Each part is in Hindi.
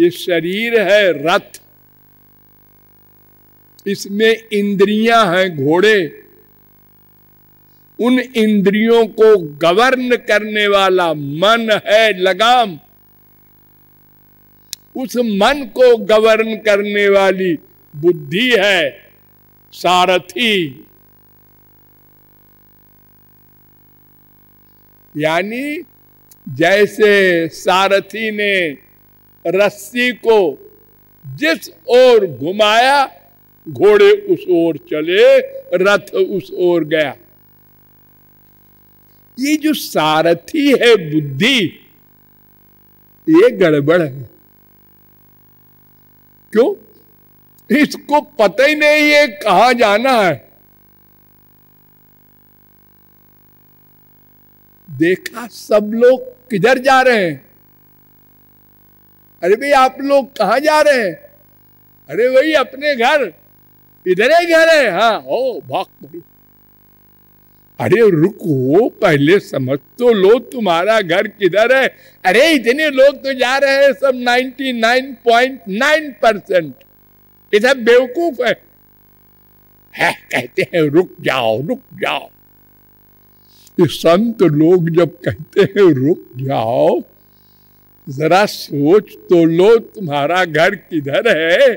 ये शरीर है रथ, इसमें इंद्रियां हैं घोड़े। उन इंद्रियों को गवर्न करने वाला मन है लगाम। उस मन को गवर्न करने वाली बुद्धि है सारथी। यानी जैसे सारथी ने रस्सी को जिस ओर घुमाया, घोड़े उस ओर चले, रथ उस ओर गया। ये जो सारथी है बुद्धि, ये गड़बड़ है। क्यों? इसको पता ही नहीं है कहां जाना है। देखा सब लोग किधर जा रहे हैं। अरे भाई आप लोग कहां जा रहे हैं? अरे वही अपने घर, इधर ही घर है। हाँ, ओ भाग पड़ी। अरे रुको, पहले समझ तो लो तुम्हारा घर किधर है। अरे इतने लोग तो जा रहे हैं, सब 99.9% इधर बेवकूफ है। कहते हैं रुक जाओ रुक जाओ। ये संत लोग जब कहते हैं रुक जाओ, जरा सोच तो लो तुम्हारा घर किधर है।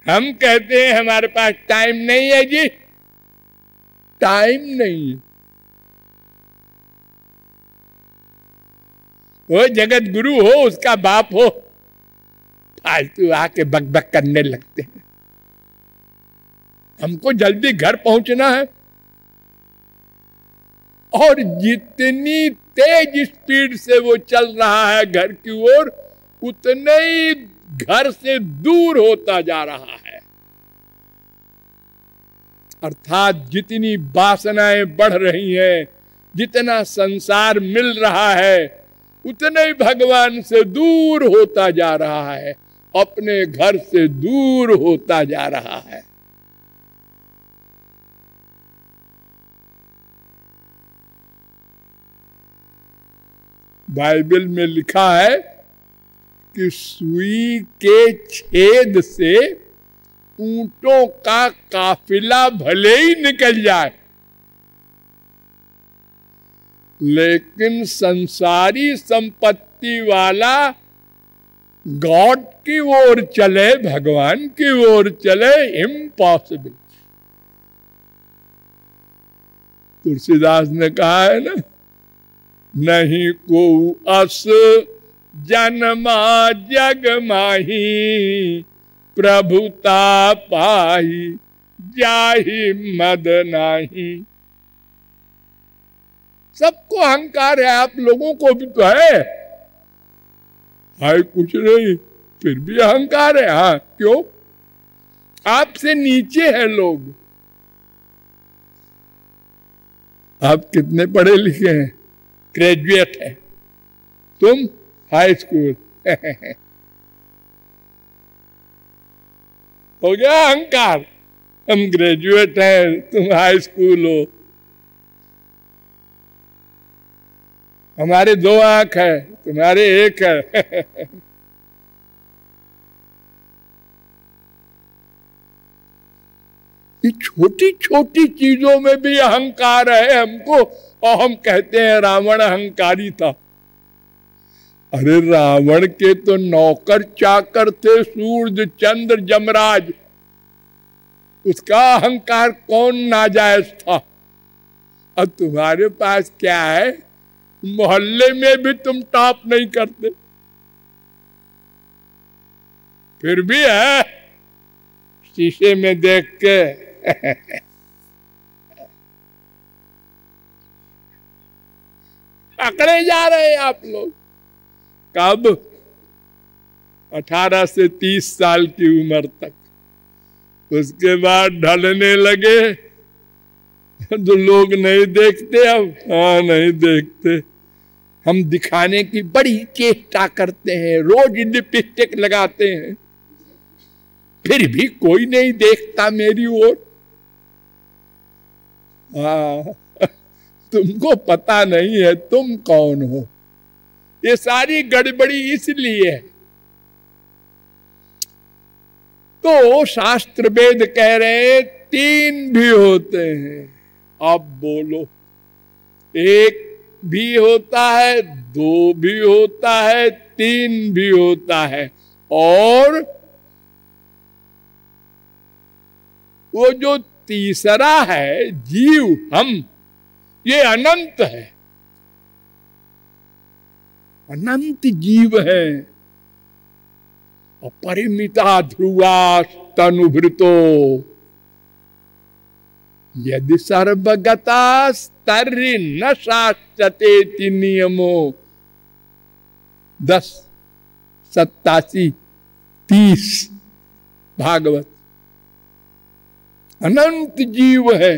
हम कहते हैं हमारे पास टाइम नहीं है जी, टाइम नहीं है। वो जगत गुरु हो, उसका बाप हो, फालतू आके बकबक करने लगते हैं। हमको जल्दी घर पहुंचना है, और जितनी तेज स्पीड से वो चल रहा है घर की ओर, उतने ही घर से दूर होता जा रहा है। अर्थात जितनी वासनाएं बढ़ रही हैं, जितना संसार मिल रहा है, उतने ही भगवान से दूर होता जा रहा है, अपने घर से दूर होता जा रहा है। बाइबल में लिखा है कि सुई के छेद से ऊंटों का काफिला भले ही निकल जाए, लेकिन संसारी संपत्ति वाला गॉड की ओर चले, भगवान की ओर चले, इम्पॉसिबल। तुलसीदास ने कहा है ना, नहीं को अस जन्मा जग माही, प्रभुता पाही जाहि मद नाही। सबको अहंकार है, आप लोगों को भी तो है कुछ नहीं, फिर भी अहंकार है। हाँ, क्यों? आपसे नीचे है लोग। आप कितने पढ़े लिखे हैं? ग्रेजुएट है, तुम हाई स्कूल। हो गया अहंकार। हम ग्रेजुएट हैं, तुम हाई स्कूल हो। हमारे 2 आंख है, तुम्हारे 1 है। छोटी छोटी चीजों में भी अहंकार है हमको, और हम कहते हैं रावण अहंकारी था। अरे रावण के तो नौकर चाकर थे, सूर्य चंद्र जमराज। उसका अहंकार कौन नाजायज था? और तुम्हारे पास क्या है? मोहल्ले में भी तुम टॉप नहीं करते, फिर भी है शीशे में देख के अकड़े जा रहे हैं आप लोग। कब? 18 से 30 साल की उम्र तक। उसके बाद ढलने लगे तो लोग नहीं देखते अब। हाँ, नहीं देखते। हम दिखाने की बड़ी चेष्टा करते हैं, रोज लिपस्टिक लगाते हैं, फिर भी कोई नहीं देखता मेरी ओर। हाँ, तुमको पता नहीं है तुम कौन हो। ये सारी गड़बड़ी इसलिए है तो शास्त्र वेद कह रहे हैं 3 भी होते हैं। अब बोलो, 1 भी होता है, 2 भी होता है, 3 भी होता है, और वो जो तीसरा है जीव, हम, ये अनंत है, अनंत जीव है। अपरिमिता ध्रुवा तनुभृतो यदि सर्वगता तर्हि न शास्यते नियमो। 10:87-30 भागवत। अनंत जीव है।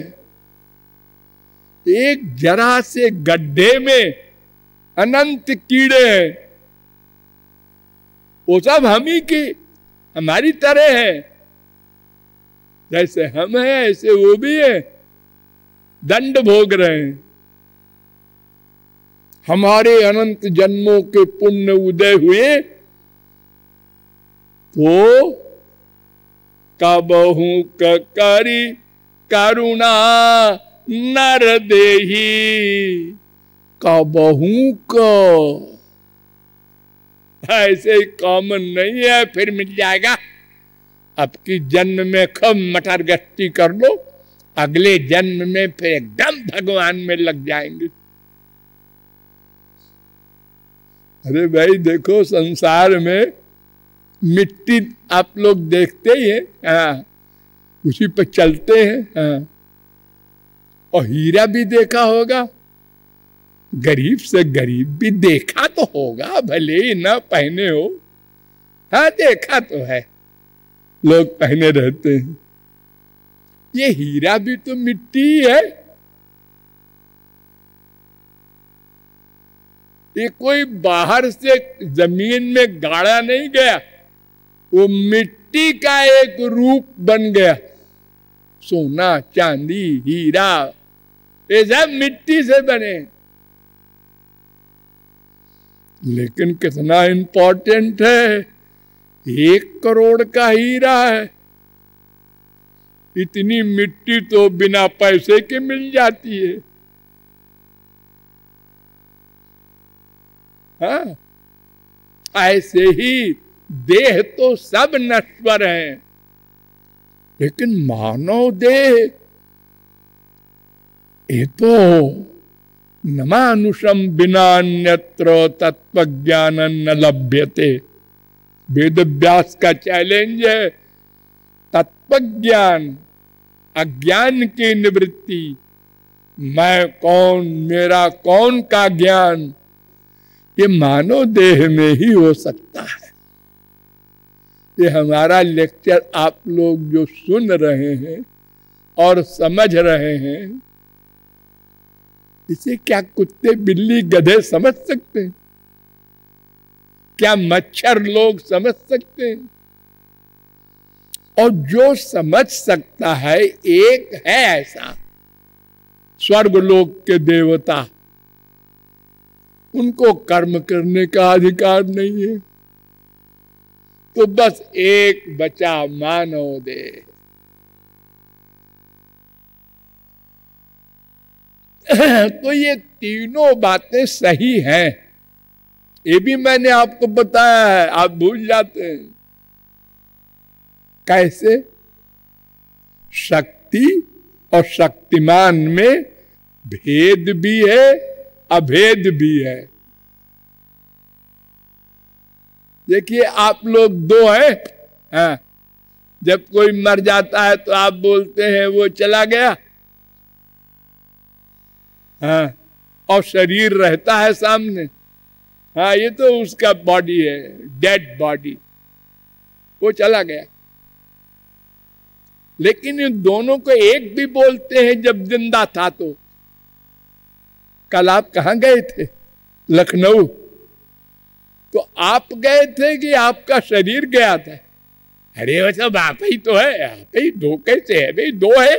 एक जरा से गड्ढे में अनंत कीड़े हैं, वो सब हम ही की, हमारी तरह है। जैसे हम हैं ऐसे वो भी है, दंड भोग रहे हैं। हमारे अनंत जन्मों के पुण्य उदय हुए तो कबहू करी करुणा नर देही। कबहू का ऐसे ही कॉमन नहीं है, फिर मिल जाएगा। अब की जन्म में खूब मटर गश्ती कर लो, अगले जन्म में फिर एकदम भगवान में लग जाएंगे। अरे भाई देखो, संसार में मिट्टी आप लोग देखते ही हैं, हाँ, उसी पर चलते हैं, हाँ। और हीरा भी देखा होगा, गरीब से गरीब भी देखा तो होगा, भले ही ना पहने हो, हाँ देखा तो है, लोग पहने रहते हैं। ये हीरा भी तो मिट्टी है, ये कोई बाहर से जमीन में गाड़ा नहीं गया, वो मिट्टी का एक रूप बन गया। सोना, चांदी, हीरा, ये सब मिट्टी से बने। लेकिन कितना इंपॉर्टेंट है, 1 करोड़ का हीरा है। इतनी मिट्टी तो बिना पैसे के मिल जाती है, हाँ। ऐसे ही देह तो सब नश्वर हैं, लेकिन मानव देह ये तो नमानुषम बिना अन्यत्र तत्व ज्ञान न लभ्यते। वेद व्यास का चैलेंज है, तत्व ज्ञान, अज्ञान की निवृत्ति, मैं कौन, मेरा कौन का ज्ञान, ये मानव देह में ही हो सकता है। ये हमारा लेक्चर आप लोग जो सुन रहे हैं और समझ रहे हैं, इसे क्या कुत्ते, बिल्ली, गधे समझ सकते हैं? क्या मच्छर लोग समझ सकते हैं? और जो समझ सकता है, एक है ऐसा, स्वर्गलोक के देवता, उनको कर्म करने का अधिकार नहीं है। तो बस एक बचा मानव देह। तो ये तीनों बातें सही हैं, ये भी मैंने आपको बताया है, आप भूल जाते हैं। कैसे? शक्ति और शक्तिमान में भेद भी है, अभेद भी है। देखिए, आप लोग 2 हैं, हाँ। जब कोई मर जाता है तो आप बोलते हैं वो चला गया, हाँ, और शरीर रहता है सामने, हाँ, ये तो उसका बॉडी है, डेड बॉडी, वो चला गया। लेकिन इन दोनों को एक भी बोलते हैं जब जिंदा था। तो कल आप कहाँ गए थे? लखनऊ। तो आप गए थे कि आपका शरीर गया था? अरे वो सब आप ही तो है, आप ही। 2 कैसे है भाई? 2 है,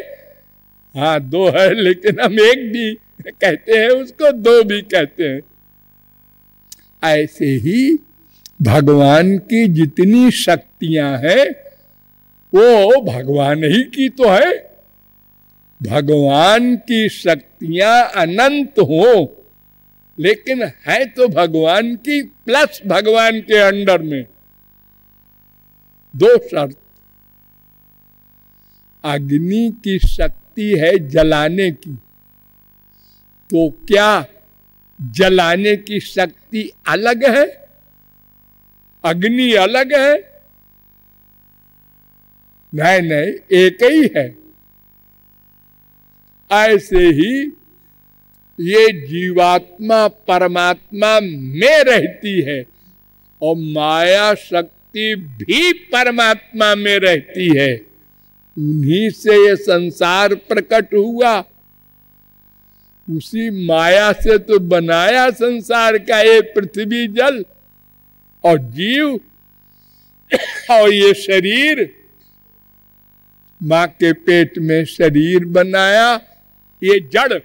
हाँ 2 है, लेकिन हम एक भी कहते हैं उसको, 2 भी कहते हैं। ऐसे ही भगवान की जितनी शक्तियां हैं वो भगवान ही की तो है। भगवान की शक्तियां अनंत हो, लेकिन है तो भगवान की प्लस भगवान के अंडर में। दो शर्त। अग्नि की शक्ति है जलाने की, तो क्या जलाने की शक्ति अलग है, अग्नि अलग है? नहीं नहीं, एक ही है। ऐसे ही ये जीवात्मा परमात्मा में रहती है और माया शक्ति भी परमात्मा में रहती है। उन्हीं से ये संसार प्रकट हुआ, उसी माया से तो बनाया संसार का ये पृथ्वी जल और जीव और ये शरीर। मां के पेट में शरीर बनाया, ये जड़,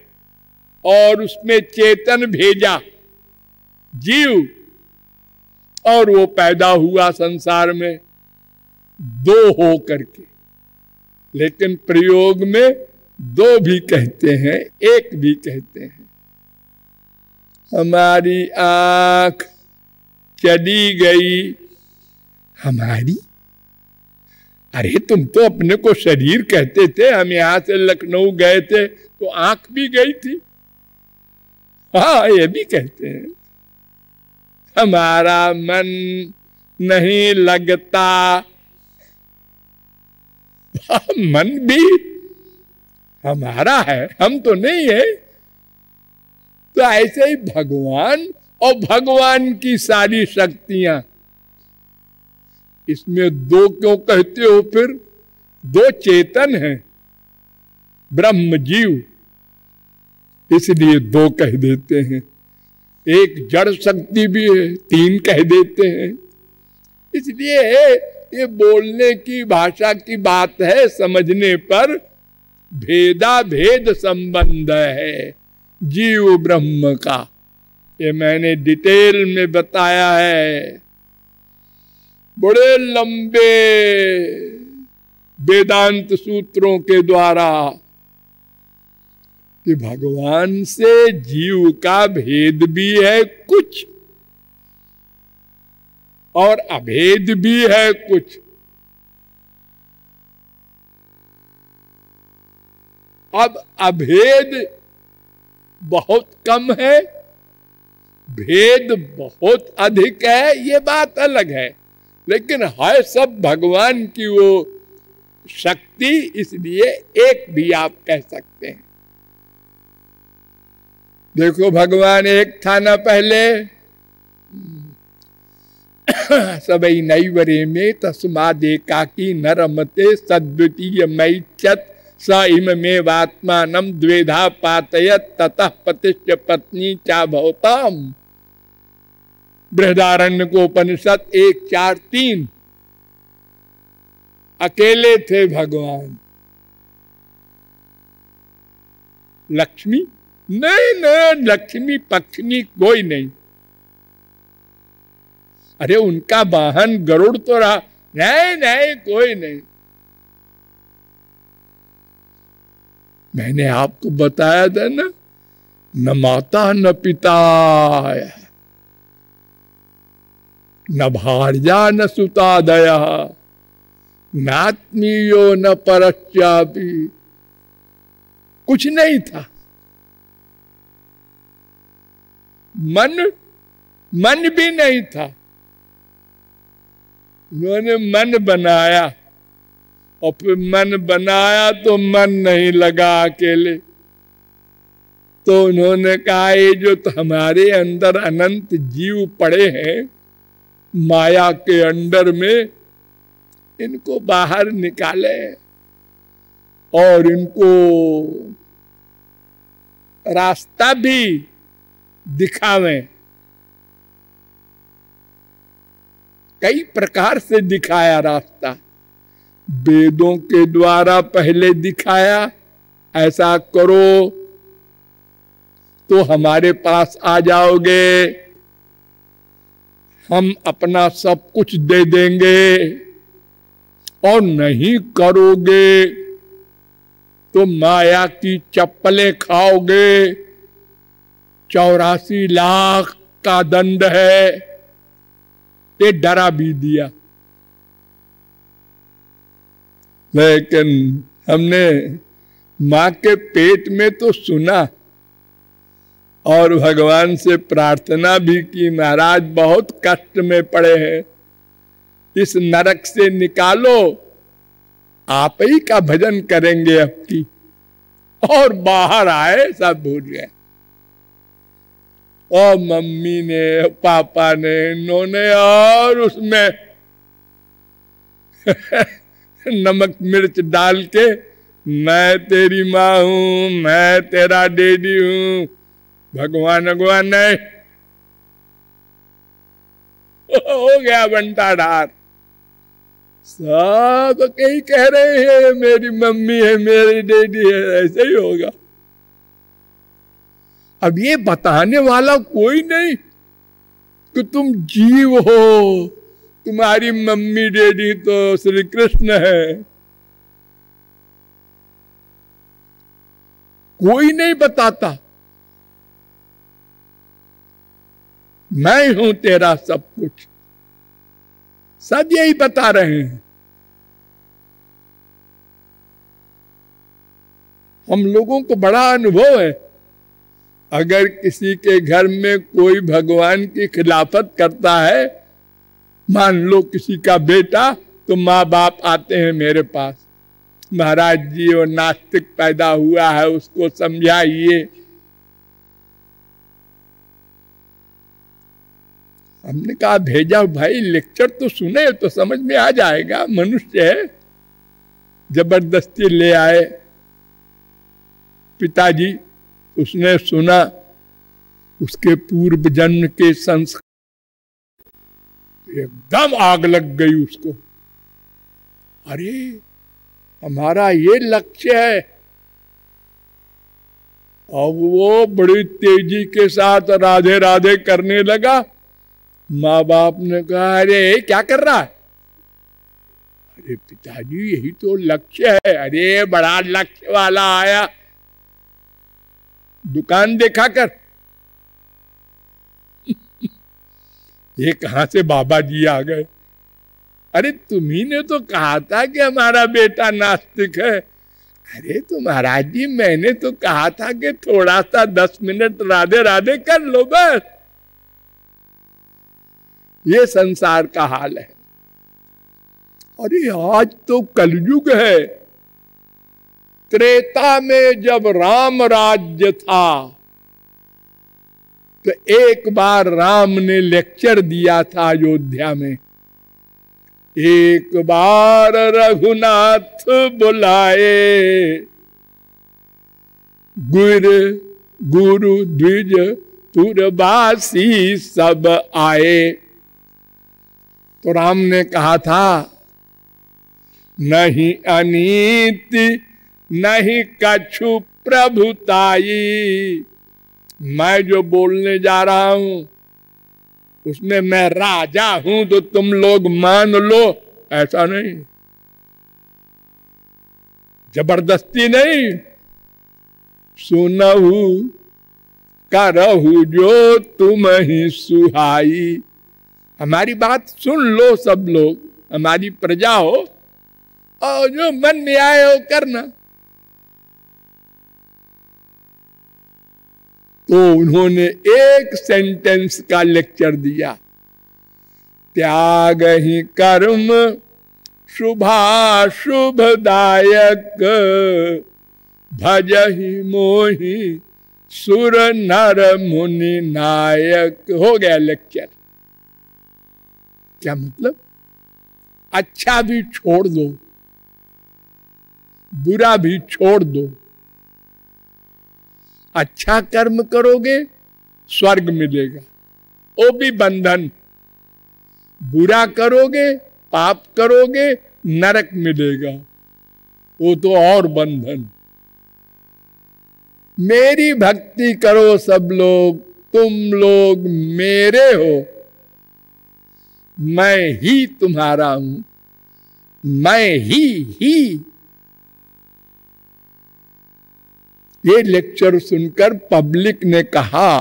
और उसमें चेतन भेजा जीव, और वो पैदा हुआ संसार में दो हो करके। लेकिन प्रयोग में दो भी कहते हैं, एक भी कहते हैं। हमारी आंख चली गई। हमारी? अरे तुम तो अपने को शरीर कहते थे। हम यहां से लखनऊ गए थे तो आंख भी गई थी। हाँ, ये भी कहते हैं। हमारा मन नहीं लगता। मन भी हमारा है, हम तो नहीं है। तो ऐसे ही भगवान और भगवान की सारी शक्तियां। इसमें दो क्यों कहते हो फिर? दो चेतन हैं, ब्रह्म जीव, इसलिए दो कह देते हैं। एक जड़ शक्ति भी है, तीन कह देते हैं। इसलिए ये बोलने की भाषा की बात है, समझने पर भेदा भेद संबंध है जीव ब्रह्म का। ये मैंने डिटेल में बताया है, बड़े लंबे वेदांत सूत्रों के द्वारा, कि भगवान से जीव का भेद भी है कुछ और अभेद भी है कुछ। अब अभेद बहुत कम है, भेद बहुत अधिक है, ये बात अलग है। लेकिन है सब भगवान की वो शक्ति, इसलिए एक भी आप कह सकते हैं। देखो भगवान एक था ना पहले, सबई नैवरे में तस्मादेकाकी न रमते सद्वितीय मैच्छत स इमेवात्मानं द्वेधा पातयत ततः पतिश्च पत्नी चा भवताम। बृहदारण्यकोपनिषद 1:4-3। अकेले थे भगवान। लक्ष्मी नहीं, नहीं, लक्ष्मी पक्ष्मी कोई नहीं। अरे उनका वाहन गरुड़ तो रहा, नहीं नहीं, कोई नहीं। मैंने आपको बताया था ना, न माता न पिता, न भार्या न सुतादया, नात्मीयो न परश्चापि, कुछ नहीं था। मन भी नहीं था। उन्होंने मन बनाया और फिर मन बनाया तो मन नहीं लगा अकेले, तो उन्होंने कहा ये जो तो हमारे अंदर अनंत जीव पड़े हैं माया के अंडर में, इनको बाहर निकाले और इनको रास्ता भी दिखावें। कई प्रकार से दिखाया रास्ता, वेदों के द्वारा पहले दिखाया, ऐसा करो तो हमारे पास आ जाओगे, हम अपना सब कुछ दे देंगे और नहीं करोगे तो माया की चप्पलें खाओगे। 84 लाख का दंड है, ये डरा भी दिया। लेकिन हमने मां के पेट में तो सुना और भगवान से प्रार्थना भी की, महाराज बहुत कष्ट में पड़े हैं, इस नरक से निकालो, आप ही का भजन करेंगे अब की। और बाहर आए, सब भूल गए। और मम्मी ने, पापा ने, इन्होंने और उसमें नमक मिर्च डाल के, मैं तेरी माँ हूं, मैं तेरा डैडी हूं, भगवान भगवान नहीं। हो गया बंटा ढार। सब कहीं कह रहे हैं मेरी मम्मी है, मेरी डैडी है, ऐसे ही होगा। अब ये बताने वाला कोई नहीं कि तुम जीव हो, तुम्हारी मम्मी डैडी तो श्री कृष्ण है। कोई नहीं बताता, मैं हूं तेरा सब कुछ, सब यही बता रहे हैं। हम लोगों को बड़ा अनुभव है, अगर किसी के घर में कोई भगवान की खिलाफत करता है, मान लो किसी का बेटा, तो माँ बाप आते हैं मेरे पास, महाराज जी वो नास्तिक पैदा हुआ है, उसको समझाइए। हमने कहा भेजा भाई, लेक्चर तो सुने तो समझ में आ जाएगा, मनुष्य है। जबरदस्ती ले आए पिताजी, उसने सुना, उसके पूर्व जन्म के संस्कार, एकदम आग लग गई उसको। अरे हमारा ये लक्ष्य है। और वो बड़ी तेजी के साथ राधे राधे करने लगा। माँ बाप ने कहा अरे क्या कर रहा है? अरे पिताजी यही तो लक्ष्य है। अरे बड़ा लक्ष्य वाला आया, दुकान देखा कर। ये कहां से बाबा जी आ गए? अरे तुम्ही ने तो कहा था कि हमारा बेटा नास्तिक है। अरे तो महाराज जी मैंने तो कहा था कि थोड़ा सा 10 मिनट राधे राधे कर लो बस। ये संसार का हाल है। अरे आज तो कलयुग है। त्रेता में जब राम राज्य था तो एक बार राम ने लेक्चर दिया था अयोध्या में। एक बार रघुनाथ बुलाए, गुरु द्विज पुरवासी सब आए। तो राम ने कहा था नहीं अनीति नहीं कछु प्रभुताई। मैं जो बोलने जा रहा हूं उसमें मैं राजा हूं तो तुम लोग मान लो, ऐसा नहीं। जबरदस्ती नहीं। सुनहु करहु जो तुम ही सुहाई। हमारी बात सुन लो सब लोग, हमारी प्रजा हो और जो मन में आए हो करना। तो उन्होंने एक सेंटेंस का लेक्चर दिया, त्याग ही कर्म शुभाशुभदायक, भज ही मोहि सुर नर मुनि नायक। हो गया लेक्चर। क्या मतलब? अच्छा भी छोड़ दो, बुरा भी छोड़ दो। अच्छा कर्म करोगे स्वर्ग मिलेगा, वो भी बंधन। बुरा करोगे, पाप करोगे, नरक मिलेगा, वो तो और बंधन। मेरी भक्ति करो सब लोग, तुम लोग मेरे हो, मैं ही तुम्हारा हूं। मैं ही। ये लेक्चर सुनकर पब्लिक ने कहा,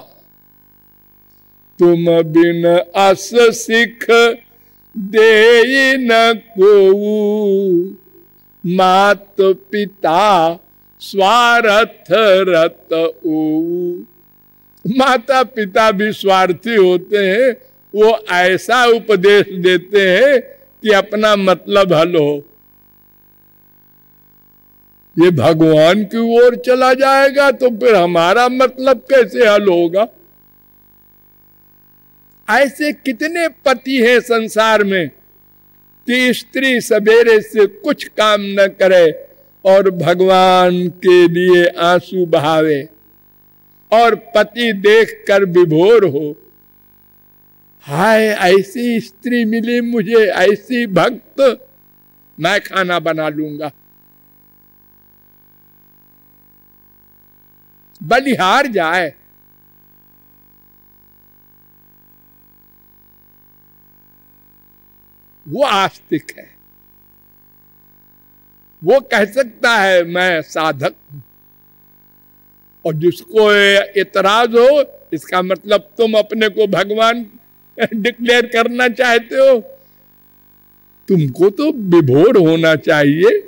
तुम बिन अस सिख दे न को, मात पिता स्वार्थ रत ओ। माता पिता भी स्वार्थी होते हैं, वो ऐसा उपदेश देते हैं कि अपना मतलब हल हो। ये भगवान की ओर चला जाएगा तो फिर हमारा मतलब कैसे हल होगा। ऐसे कितने पति हैं संसार में कि स्त्री सवेरे से कुछ काम न करे और भगवान के लिए आंसू बहावे, और पति देखकर विभोर हो, हाय ऐसी स्त्री मिली मुझे, ऐसी भक्त, मैं खाना बना लूंगा। बलिहार जाए। वो आस्तिक है, वो कह सकता है मैं साधक हूं। और जिसको इतराज हो, इसका मतलब तुम अपने को भगवान डिक्लेयर करना चाहते हो। तुमको तो विभोर होना चाहिए।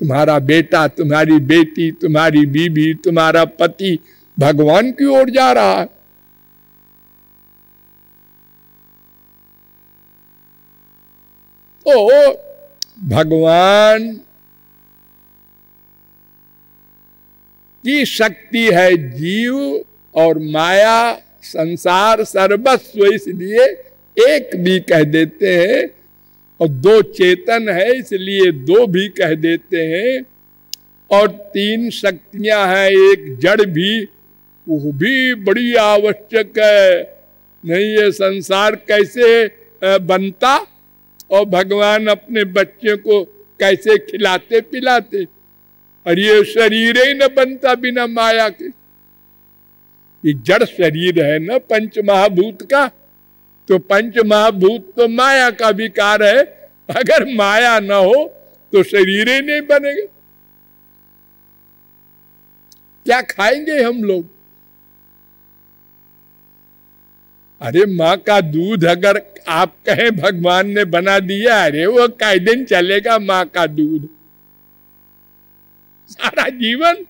तुम्हारा बेटा, तुम्हारी बेटी, तुम्हारी बीवी, तुम्हारा पति भगवान की ओर जा रहा है। तो भगवान की शक्ति है जीव और माया, संसार, सर्वस्व, इसलिए एक भी कह देते हैं, और दो चेतन है इसलिए दो भी कह देते हैं, और तीन शक्तियां हैं, एक जड़ भी, वो भी बड़ी आवश्यक है। नहीं ये संसार कैसे बनता, और भगवान अपने बच्चे को कैसे खिलाते पिलाते, और ये शरीर ही न बनता बिना माया के। ये जड़ शरीर है ना पंच महाभूत का, तो पंच महाभूत तो माया का विकार है। अगर माया न हो तो शरीर ही नहीं बनेगा। क्या खाएंगे हम लोग? अरे माँ का दूध अगर आप कहें भगवान ने बना दिया, अरे वो कै दिन चलेगा माँ का दूध? सारा जीवन